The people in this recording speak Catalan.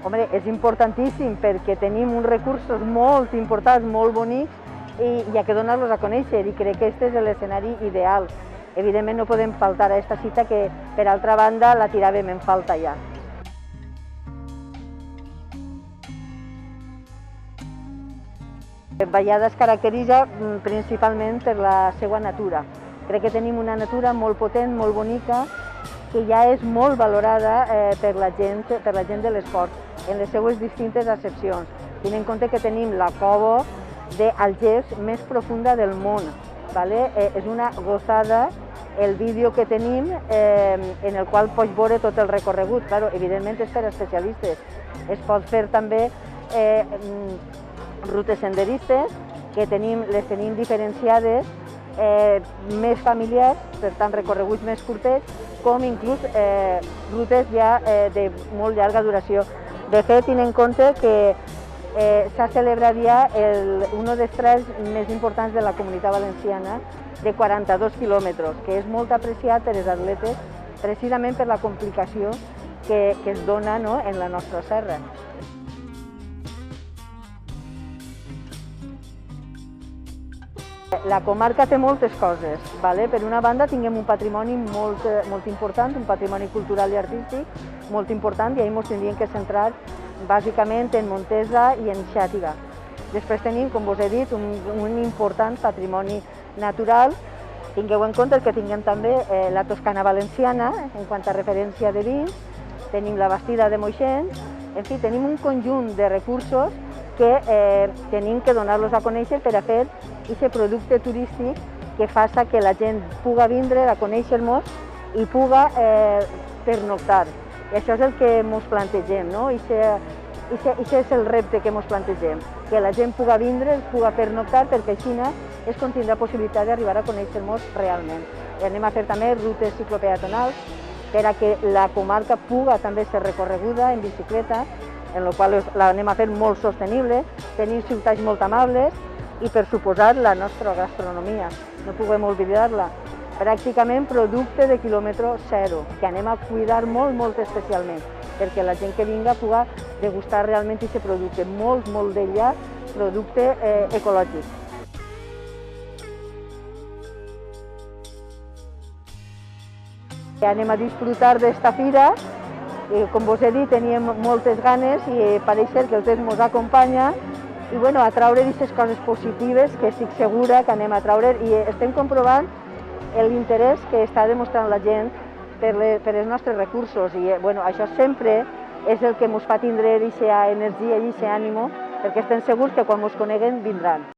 Home, és importantíssim perquè tenim uns recursos molt importants, molt bonics, i hi ha que donar-los a conèixer, i crec que aquest és l'escenari ideal. Evidentment no podem faltar a aquesta cita que, per altra banda, la tiràvem en falta ja. Vallada es caracteritza principalment per la seva natura. Crec que tenim una natura molt potent, molt bonica, que ja és molt valorada per la gent de l'esport, en les seues distintes accepcions. Tenint en compte que tenim la cova d'Algés més profunda del món. És una gozada el vídeo que tenim en el qual pots veure tot el recorregut. Evidentment és per a especialistes. Es pot fer també rutes senderistes, que les tenim diferenciades, més familiars, per tant recorreguts més curtets, com inclús rutes ja de molt llarga duració. De fet, tenint en compte que s'ha celebrat ja un dels trams més importants de la Comunitat Valenciana, de 42 quilòmetres, que és molt apreciat per als atletes, precisament per la complicació que es dona en la nostra serra. La comarca té moltes coses. Per una banda, tinguem un patrimoni molt important, un patrimoni cultural i artístic molt important, i ahir ens tindríem que centrar bàsicament en Montesa i en Xàtiva. Després tenim, com us he dit, un important patrimoni natural. Tingueu en compte que tinguem també la Toscana Valenciana, en quant a referència de vins, tenim la Bastida de Moixent, en fi, tenim un conjunt de recursos que tenim que donar-los a conèixer per a fer aquest producte turístic que faci que la gent pugui vindre a conèixer-nos i pugui pernoctar. I això és el que ens plantegem, aquest és el repte que ens plantegem, que la gent pugui vindre, pugui pernoctar, perquè així és com tindrà possibilitat d'arribar a conèixer-nos realment. I anem a fer també rutes ciclopeatonals per a que la comarca pugui també ser recorreguda en bicicleta, en la qual l'anem a fer molt sostenible, tenim ciutats molt amables i, per suposat, la nostra gastronomia. No puguem oblidar-la. Pràcticament producte de quilòmetre zero, que anem a cuidar molt especialment, perquè la gent que vinga pugui degustar realment aquest producte, molt d'ellà, producte ecològic. Anem a disfrutar d'esta fira. Com vos he dit, teníem moltes ganes i pareix ser que el temps ens acompanya i a traure aquestes coses positives que estic segura que anem a traure, i estem comprovant l'interès que està demostrant la gent per els nostres recursos, i això sempre és el que ens fa tindre aquesta energia i aquest ànim, perquè estem segurs que quan ens coneguen vindran.